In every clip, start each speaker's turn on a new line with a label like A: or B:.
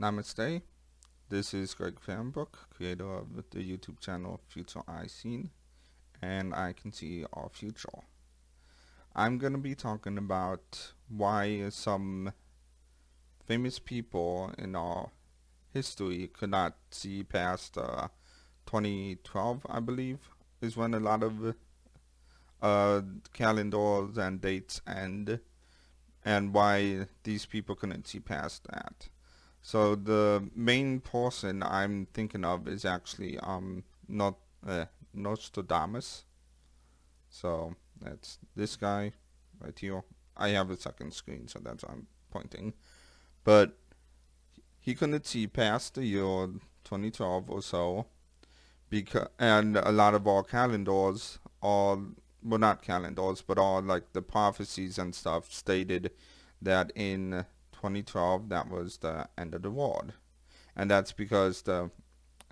A: Namaste. This is Greg Fanbrook, creator of the YouTube channel Future I Seen, and I can see our future. I'm going to be talking about why some famous people in our history could not see past 2012, I believe, is when a lot of calendars and dates end, and why these people couldn't see past that. So the main person I'm thinking of is actually not Nostradamus. So that's this guy right here. I have a second screen, so that's why I'm pointing. But he couldn't see past the year 2012 or so, and a lot of our calendars, all well, not calendars, but all like the prophecies and stuff stated that in 2012 that was the end of the world. And that's because the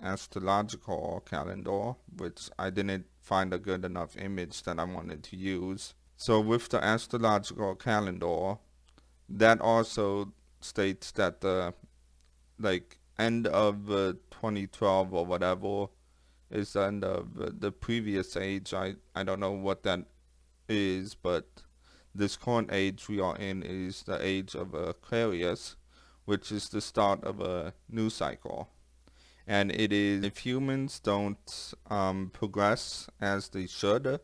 A: astrological calendar, which I didn't find a good enough image that I wanted to use. So with the astrological calendar, that also states that the end of 2012 or whatever is the end of the previous age. I don't know what that is, but this current age we are in is the age of Aquarius, which is the start of a new cycle. And it is, if humans don't progress as they should, well,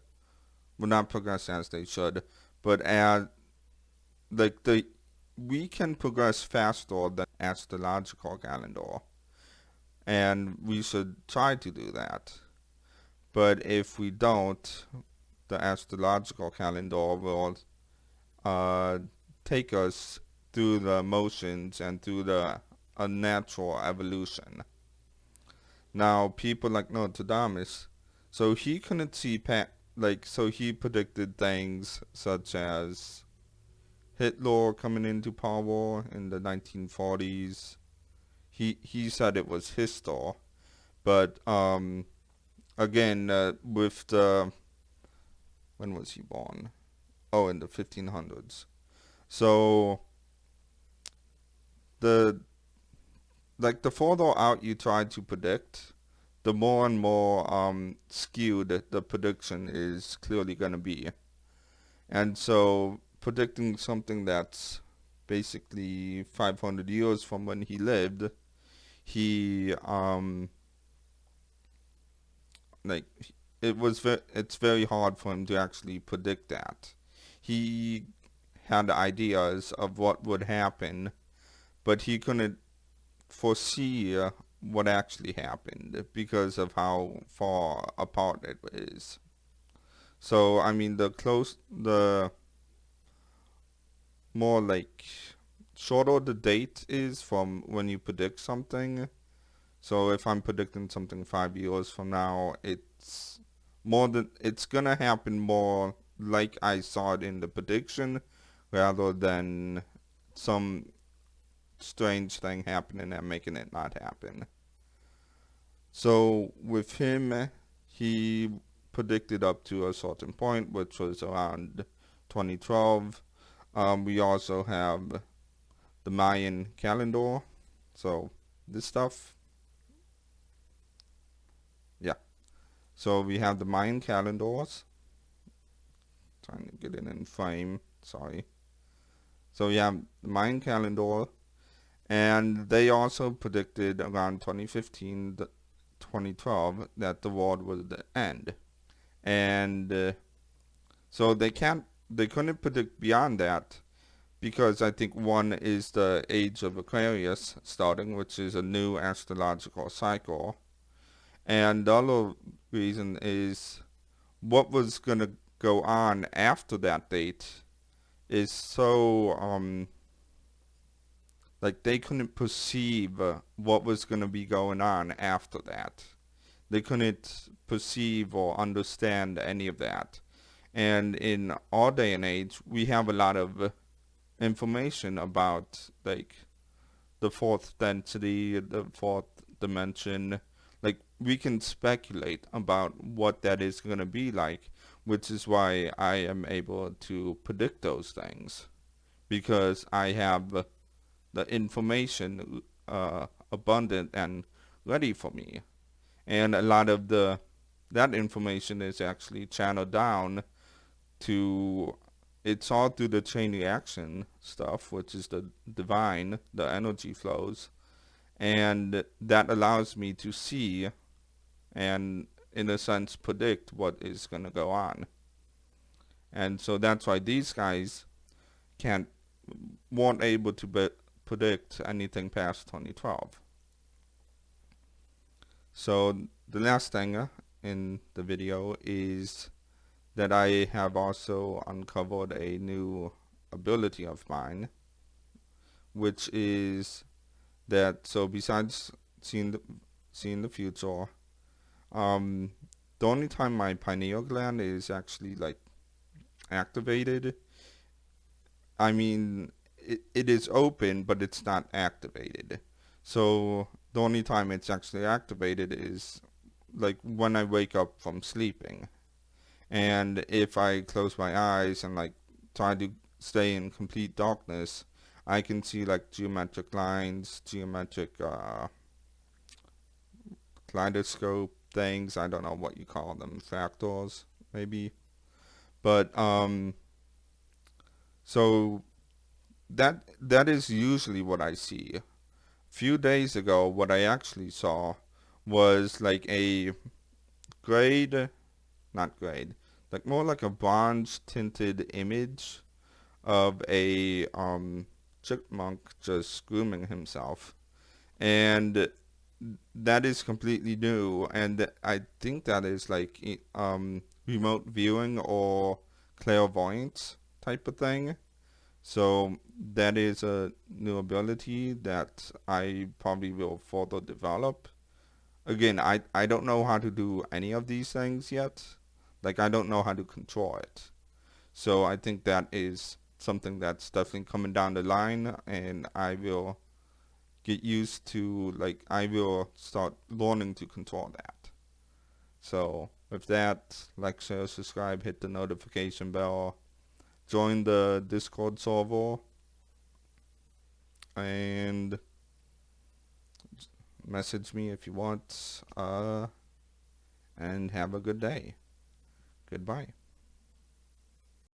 A: not progress as they should, but as we can progress faster than astrological calendar, and we should try to do that. But if we don't, the astrological calendar will take us through the motions and through the unnatural evolution. Now, people like Nostradamus, so he couldn't see so he predicted things such as Hitler coming into power in the 1940s. He said it was history, but again, with the, when was he born? Oh, in the 1500s. So the further out you try to predict, the more and more skewed the prediction is clearly going to be. And so predicting something that's basically 500 years from when he lived, he it's very hard for him to actually predict that. He had ideas of what would happen, but he couldn't foresee what actually happened because of how far apart it is. So I mean, the more shorter the date is from when you predict something. So if I'm predicting something 5 years from now, it's gonna happen more like I saw it in the prediction, rather than some strange thing happening and making it not happen. So with him, he predicted up to a certain point, which was around 2012. We also have the Mayan calendar. So this stuff, yeah. So we have the Mayan calendars. Trying to get it in frame, sorry. So we have the Mayan calendar, and they also predicted around 2015, 2012, that the world would end. And so they couldn't predict beyond that, because I think one is the age of Aquarius starting, which is a new astrological cycle. And the other reason is what was going to go on after that date is so they couldn't perceive what was going to be going on after that. They couldn't perceive or understand any of that. And in our day and age, we have a lot of information about the fourth density, the fourth dimension. We can speculate about what that is going to be like, which is why I am able to predict those things, because I have the information abundant and ready for me. And a lot of that information is actually channeled down to, it's all through the chain reaction stuff, which is the divine, the energy flows, and that allows me to see and, in a sense, predict what is going to go on. And so that's why these guys can't weren't able to predict anything past 2012. So the last thing in the video is that I have also uncovered a new ability of mine, which is that, so besides seeing the future, the only time my pineal gland is actually like activated, I mean, it is open, but it's not activated. So the only time it's actually activated is like when I wake up from sleeping. And if I close my eyes and like try to stay in complete darkness, I can see like geometric lines, geometric kaleidoscope things. I don't know what you call them, fractals maybe. But so that is usually what I see. A few days ago, what I actually saw was like a grade, not grade, like more like a bronze tinted image of a chipmunk just grooming himself. And that is completely new, and I think that is like remote viewing or clairvoyance type of thing. So that is a new ability that I probably will further develop. Again, I don't know how to do any of these things yet. Like, I don't know how to control it. So I think that is something that's definitely coming down the line, and I will get used to, like, I will start learning to control that. So with that, like, share, subscribe, hit the notification bell, join the Discord server, and message me if you want, and have a good day. Goodbye.